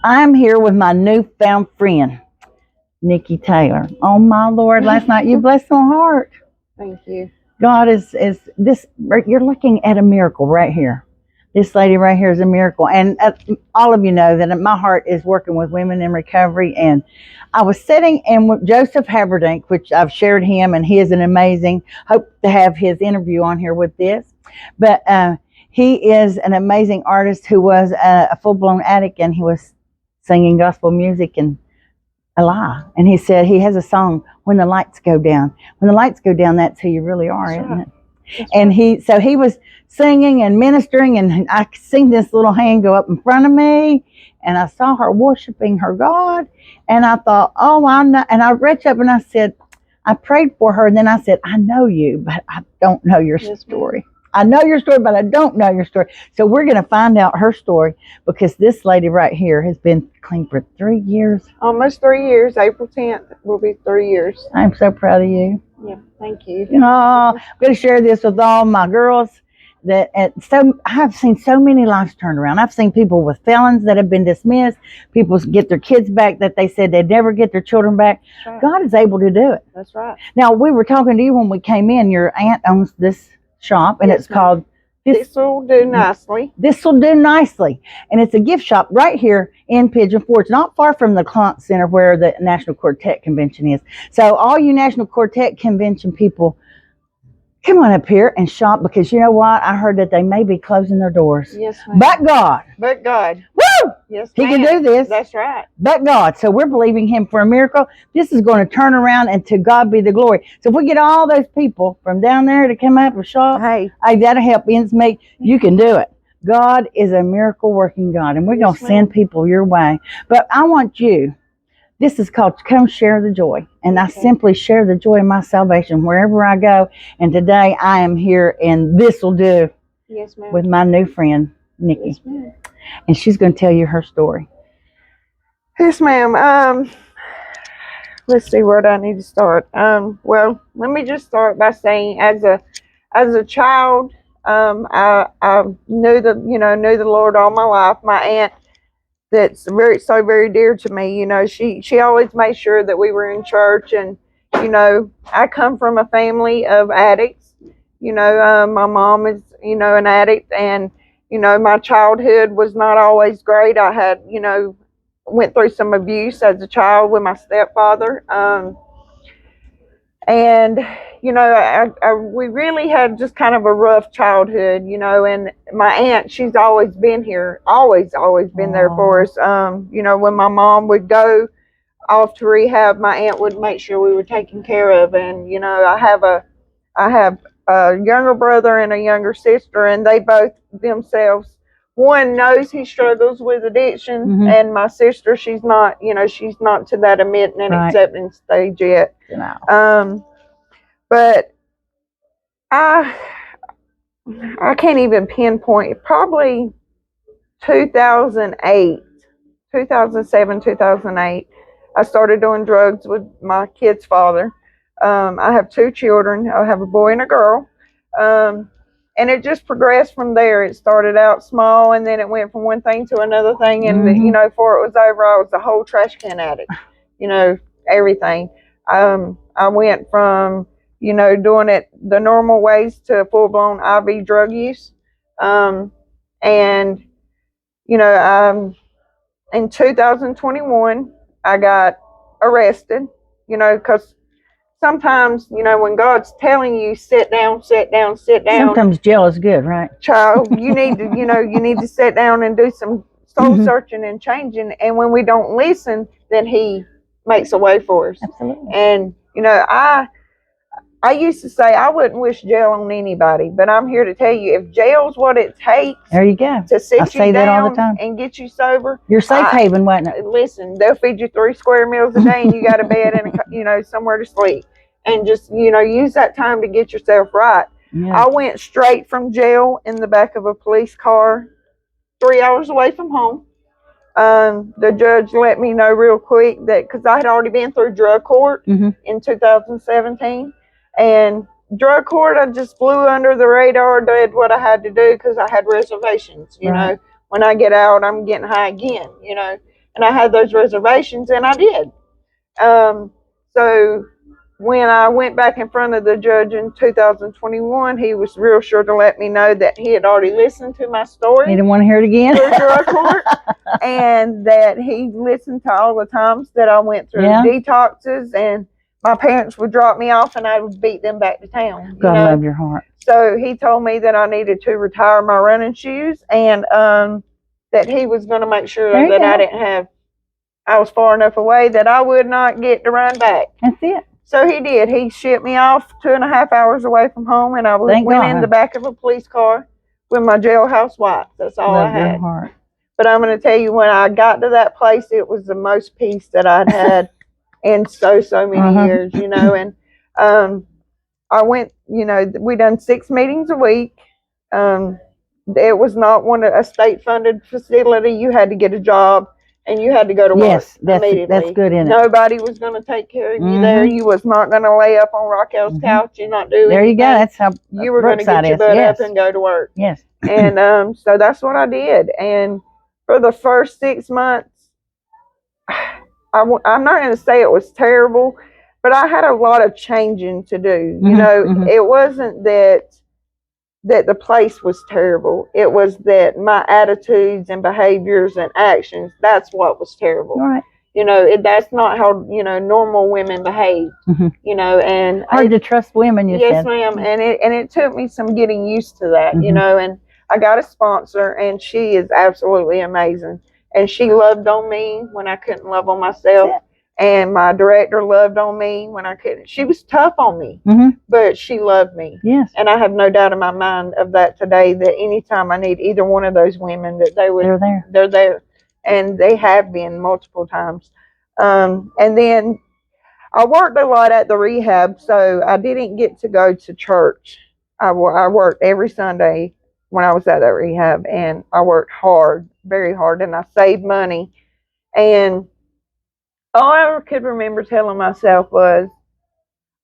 I'm here with my newfound friend, Nikki Taylor. Oh my Lord, last night you blessed my heart. Thank you. God is this, you're looking at a miracle right here. This lady right here is a miracle. And all of you know that my heart is working with women in recovery. And I was sitting in with Joseph Haberdink, which I've shared him, and he is an amazing, hope to have his interview on here with this. But he is an amazing artist who was a full-blown addict, and he was singing gospel music and a lie. And he said he has a song, When the Lights Go Down. When the lights go down, that's who you really are, That's isn't right. it? And he was singing and ministering, and I seen this little hand go up in front of me, and I saw her worshiping her God, and I thought, oh, I know. And I reached up and I said, I prayed for her, and then I said, I know you, but I don't know your story. I know your story, but I don't know your story. So we're going to find out her story, because this lady right here has been clean for 3 years. Almost 3 years. April 10th will be 3 years. I'm so proud of you. Yeah, thank you. Oh, I'm going to share this with all my girls. I've seen so many lives turned around. I've seen people with felons that have been dismissed. People get their kids back that they said they'd never get their children back. Right. God is able to do it. That's right. Now, we were talking to you when we came in. Your aunt owns this shop, and it's called This'll Do Nicely. This'll Do Nicely. And it's a gift shop right here in Pigeon Forge, not far from the Clont Center where the National Quartet Convention is. So all you National Quartet Convention people, come on up here and shop, because you know what? I heard that they may be closing their doors. Yes, ma'am. But God. But God. Woo! Yes, He ma'am. can do this. That's right. But God. So we're believing him for a miracle. This is going to turn around, and to God be the glory. So if we get all those people from down there to come up and shop, hey, that'll help ends meet. You can do it. God is a miracle working God, and we're going to send people your way. But I want you, this is called Come Share the Joy. And I simply share the joy of my salvation wherever I go. And today I am here, and this will do. Yes, ma'am. With my new friend, Nikki. Yes, ma'am. And she's going to tell you her story. Yes, ma'am. Let's see, where do I need to start? Well, let me just start by saying, as a child, I knew the Lord all my life. My aunt, that's so very dear to me, she always made sure that we were in church. And I come from a family of addicts. My mom is an addict, and my childhood was not always great. I had went through some abuse as a child with my stepfather, and we really had just kind of a rough childhood, and my aunt, she's always been here, always been there for us. When my mom would go off to rehab, my aunt would make sure we were taken care of. And I have a younger brother and a younger sister, and they both themselves, one knows he struggles with addiction, and my sister, she's not to that admitting and accepting stage yet. But I can't even pinpoint. Probably 2007, 2008, I started doing drugs with my kid's father. I have 2 children. I have a boy and a girl. And it just progressed from there. It started out small, and then it went from one thing to another thing. And, before it was over, I was a whole trash can addict, everything. I went from, doing it the normal ways to full-blown IV drug use. In 2021, I got arrested, because sometimes, when God's telling you, sit down. Sometimes jail is good, right? Child, you need to, you need to sit down and do some soul searching and changing. And when we don't listen, then he makes a way for us. Absolutely. And, I used to say I wouldn't wish jail on anybody, but I'm here to tell you, if jail's what it takes, there you go, to sit you that all the down time. And get you sober, your safe haven, wasn't it? Listen, they'll feed you 3 square meals a day, and you got a bed and somewhere to sleep, and just use that time to get yourself right. Yeah. I went straight from jail in the back of a police car, 3 hours away from home. The judge let me know real quick that, because I had already been through drug court in 2017. And drug court, I just flew under the radar, did what I had to do, because I had reservations. When I get out, I'm getting high again, and I had those reservations, and I did. So when I went back in front of the judge in 2021, he was real sure to let me know that he had already listened to my story. He didn't want to hear it again. Through drug court, and that he listened to all the times that I went through detoxes, and my parents would drop me off and I would beat them back to town. God love your heart. So he told me that I needed to retire my running shoes, and that he was going to make sure that I was far enough away that I would not get to run back. That's it. So he did. He shipped me off 2.5 hours away from home, and I went in the back of a police car with my jailhouse wipes. That's all I had. Your heart. But I'm going to tell you, when I got to that place, it was the most peace that I'd had in so many years, you know. And I went, you know, we done 6 meetings a week. It was not a state-funded facility. You had to get a job, and you had to go to work immediately. That's good in it. Nobody was going to take care of you there. You was not going to lay up on Raquel's couch and not do anything. There you go. That's how you were going to get your butt up and go to work. Yes. And so that's what I did. And for the first 6 months, I'm not going to say it was terrible, but I had a lot of changing to do. You know, it wasn't that the place was terrible. It was that my attitudes and behaviors and actions, that's what was terrible. Right. You know, that's not how, you know, normal women behave, you know, and hard to trust women, you said. Yes, ma'am. And it took me some getting used to that, you know, and I got a sponsor, and she is absolutely amazing. And she loved on me when I couldn't love on myself. And my director loved on me when I couldn't. She was tough on me, but she loved me. Yes. And I have no doubt in my mind of that today, that anytime I need either one of those women, that they're there. They're there. And they have been multiple times. And then I worked a lot at the rehab, so I didn't get to go to church. I worked every Sunday when I was at that rehab, and I worked hard, very hard, and I saved money. And all I could remember telling myself was,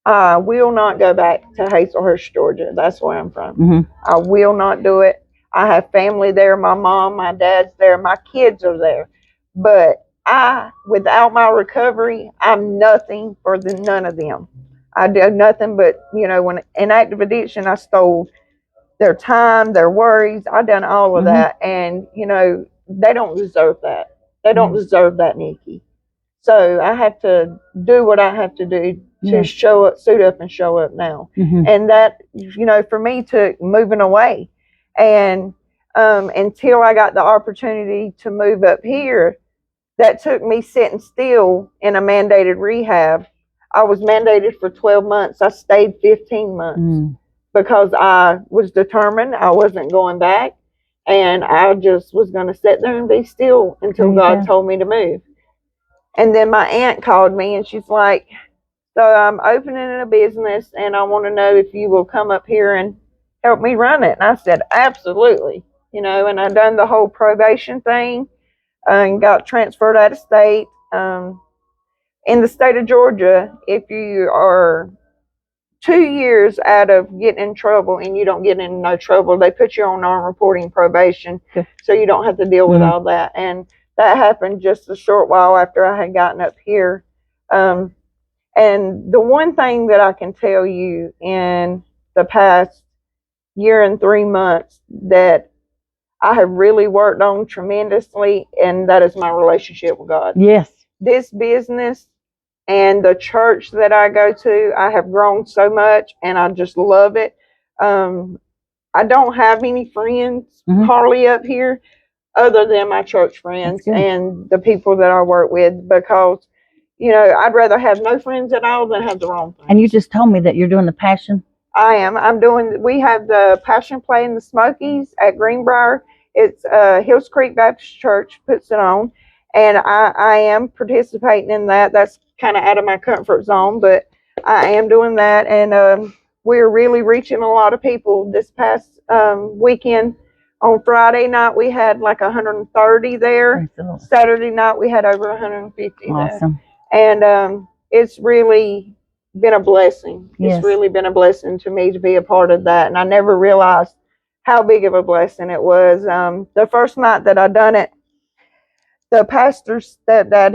I will not go back to Hazelhurst, Georgia. That's where I'm from. I will not do it. I have family there. My mom, my dad's there. My kids are there. But without my recovery, I'm nothing for none of them. I do nothing but, you know, when in active addiction, I stole their time, their worries. I done all of that. And, you know, they don't deserve that. They don't deserve that, Nikki. So I have to do what I have to do to show up, suit up and show up now. And that, you know, for me took moving away. And until I got the opportunity to move up here, that took me sitting still in a mandated rehab. I was mandated for 12 months. I stayed 15 months because I was determined I wasn't going back. And I just was going to sit there and be still until God told me to move. And then my aunt called me, and she's like, so I'm opening a business, and I want to know if you will come up here and help me run it. And I said, absolutely. You know, and I done the whole probation thing and got transferred out of state. In the state of Georgia, if you are 2 years out of getting in trouble and you don't get in no trouble, they put you on non-reporting probation, so you don't have to deal with all that. And that happened just a short while after I had gotten up here. And the one thing that I can tell you in the past year and 3 months that I have really worked on tremendously, and that is my relationship with God. Yes. This business and the church that I go to, I have grown so much, and I just love it. I don't have any friends hardly up here other than my church friends and the people that I work with, because, you know, I'd rather have no friends at all than have the wrong friends. And you just told me that you're doing the Passion. I am. We have the Passion Play in the Smokies at Greenbrier. It's Hills Creek Baptist Church puts it on. And I am participating in that. That's kind of out of my comfort zone, but I am doing that. And we're really reaching a lot of people. This past weekend, on Friday night, we had like 130 there. Saturday night, we had over 150 awesome. There. And it's really been a blessing. Yes. It's really been a blessing to me to be a part of that. And I never realized how big of a blessing it was. The first night that I done it, the pastor's stepdad,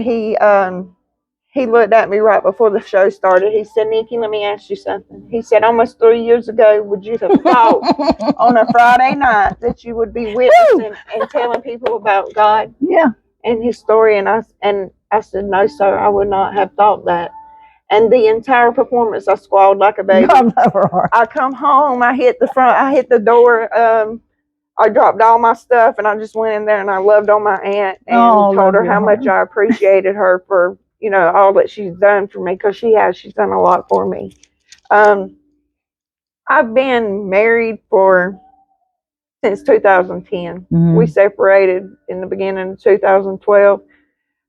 he looked at me right before the show started. He said, Nikki, let me ask you something. He said, almost 3 years ago, would you have thought on a Friday night that you would be witnessing and telling people about God and his story? And I said, no, sir, I would not have thought that. And the entire performance, I squalled like a baby. I come home, I hit the door, I dropped all my stuff, and I just went in there and I loved on my aunt and told her how much I appreciated her for, you know, all that she's done for me, because she's done a lot for me. I've been married since 2010. Mm-hmm. We separated in the beginning of 2012,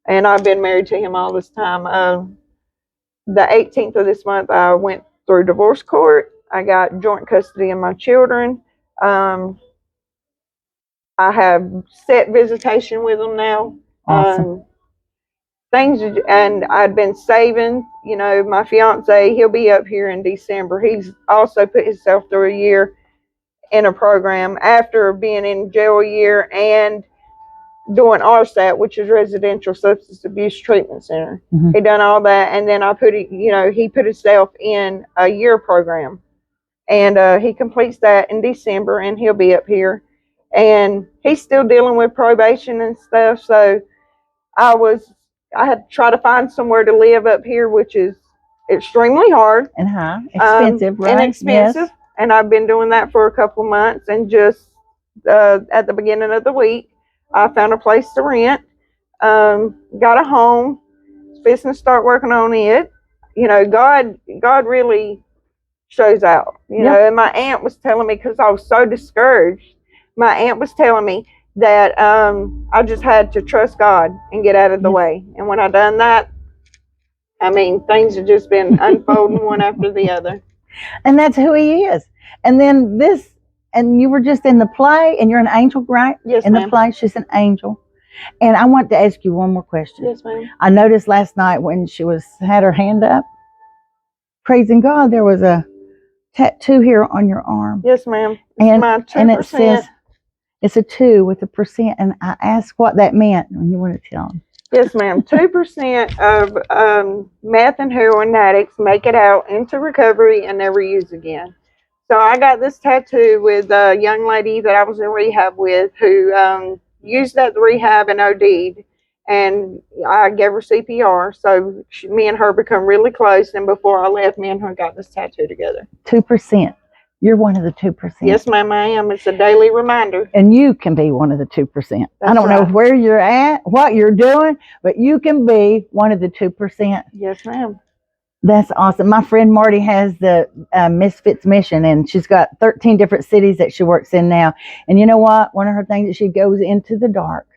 and I've been married to him all this time. The 18th of this month, I went through divorce court. I got joint custody of my children. I have set visitation with them now. Awesome. And I'd been saving, you know, my fiance, he'll be up here in December. He's also put himself through a year in a program after being in jail a year and doing RSAT, which is Residential Substance Abuse Treatment Center. Mm-hmm. He done all that, and then he put himself in a year program, and he completes that in December, and he'll be up here, and he's still dealing with probation and stuff. So I had to try to find somewhere to live up here, which is extremely hard and expensive, right? Inexpensive. Yes. And I've been doing that for a couple of months, and just at the beginning of the week, I found a place to rent, got a home, fixing to start working on it. You know, God really shows out, you know. And my aunt was telling me, because I was so discouraged, my aunt was telling me that I just had to trust God and get out of the way. And when I done that, I mean, things have just been unfolding one after the other. And that's who he is. And then and you were just in the play, and you're an angel, right? Yes, ma'am. In the play, she's an angel. And I want to ask you one more question. Yes, ma'am. I noticed last night when she had her hand up, praising God, there was a tattoo here on your arm. Yes, ma'am. And it says, it's a 2 with a %. And I asked what that meant, and you want to tell them. Yes, ma'am. 2% of meth and heroin addicts make it out into recovery and never use again. So I got this tattoo with a young lady that I was in rehab with, who used at the rehab and OD'd, and I gave her CPR. So me and her become really close, and before I left, me and her got this tattoo together. 2%. You're one of the 2%. Yes, ma'am, I am. It's a daily reminder. And you can be one of the 2%. I don't know where you're at, what you're doing, but you can be one of the 2%. Yes, ma'am. That's awesome. My friend Marty has the Misfits Mission, and she's got 13 different cities that she works in now. And you know what? One of her things is she goes into the dark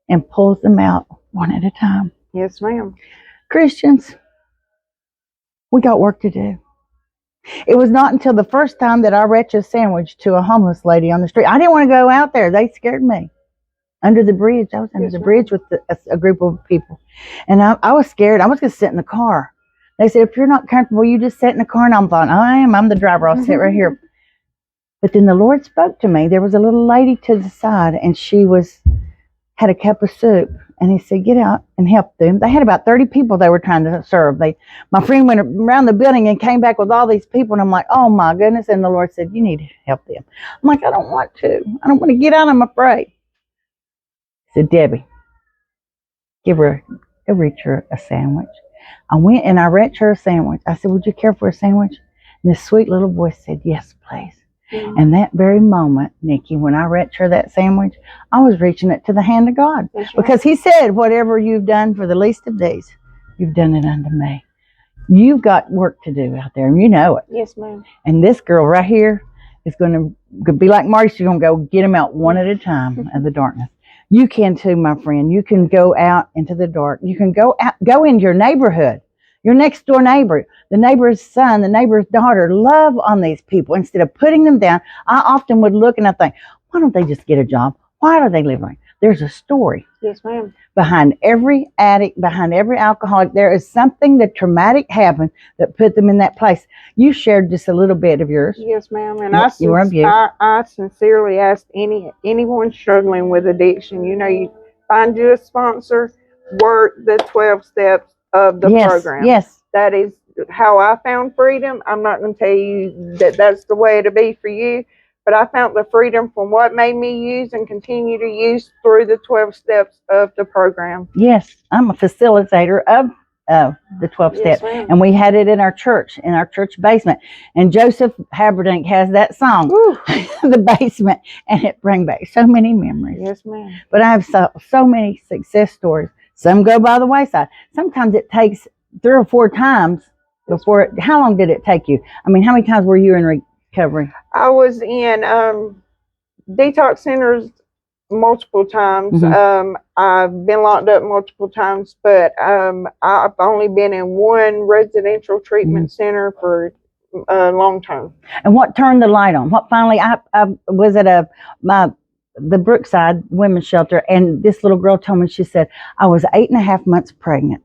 and pulls them out one at a time. Yes, ma'am. Christians, we got work to do. It was not until the first time that I retched a sandwich to a homeless lady on the street. I didn't want to go out there. They scared me. Under the bridge. I was under the bridge with a group of people. And I was scared. I was going to sit in the car. They said, if you're not comfortable, you just sit in the car. And I'm thought, I am. I'm the driver. I'll sit right here. But then the Lord spoke to me. There was a little lady to the side, and she had a cup of soup. And he said, get out and help them. They had about 30 people they were trying to serve. My friend went around the building and came back with all these people. And I'm like, oh, my goodness. And the Lord said, you need to help them. I'm like, I don't want to. I don't want to get out. I'm afraid. He said, Debbie, go reach her a sandwich. I went and I reached her a sandwich. I said, would you care for a sandwich? And this sweet little voice said, yes, please. Mm-hmm. And that very moment, Nikki, when I reached her that sandwich, I was reaching it to the hand of God. That's right. Because he said, whatever you've done for the least of these, you've done it unto me. You've got work to do out there, and you know it. Yes, ma'am. And this girl right here is going to be like Marty. She's going to go get them out one at a time of the darkness. You can too, my friend. You can go out into the dark. You can go into your neighborhood, your next door neighbor, the neighbor's son, the neighbor's daughter. Love on these people instead of putting them down. I often would look and I think, why don't they just get a job? Why do they live like? There's a story. Yes, ma'am. Behind every addict, behind every alcoholic, there is something that traumatic happened that put them in that place. You shared just a little bit of yours. Yes, ma'am. And you were abused. I sincerely ask anyone struggling with addiction, find you a sponsor, work the 12 steps of the program. Yes. That is how I found freedom. I'm not going to tell you that that's the way it'll be for you, but I found the freedom from what made me use and continue to use through the 12 steps of the program. Yes, I'm a facilitator of the 12 steps, and we had it in our church basement. And Joseph Haberdink has that song, The Basement, and it brings back so many memories. Yes, ma'am. But I have so many success stories. Some go by the wayside. Sometimes it takes 3 or 4 times before it. How long did it take you? I mean, how many times were you in recovery? I was in detox centers multiple times. I've been locked up multiple times, but I've only been in one residential treatment center for a long time. And what turned the light on? What finally? I was at the Brookside Women's Shelter, and this little girl told me, she said, I was 8.5 months pregnant,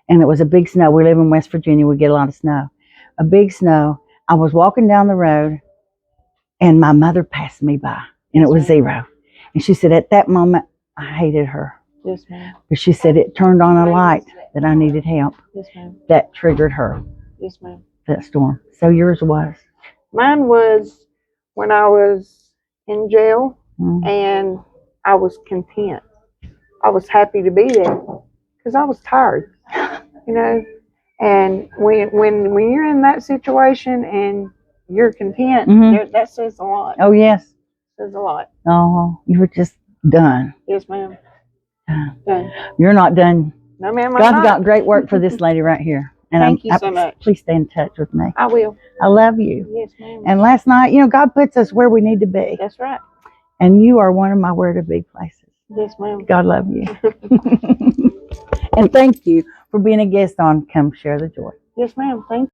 and it was a big snow. We live in West Virginia. We get a lot of snow. A big snow. I was walking down the road, and my mother passed me by, and it was 0. And she said, at that moment, I hated her. Yes, ma'am. But she said it turned on a light that I needed help. Yes, ma'am. That triggered her. Yes, ma'am. That storm. So yours was? Mine was when I was in jail, and I was content. I was happy to be there because I was tired, you know. And when you're in that situation and you're content, that says a lot. Oh, yes. Says a lot. Oh, you were just done. Yes, ma'am. Done. You're not done. No, ma'am. God's got great work for this lady right here. And Thank you so much. Please stay in touch with me. I will. I love you. Yes, ma'am. And last night, you know, God puts us where we need to be. That's right. And you are one of my where to be places. Yes, ma'am. God love you. And thank you for being a guest on Come Share the Joy. Yes, ma'am. Thank you.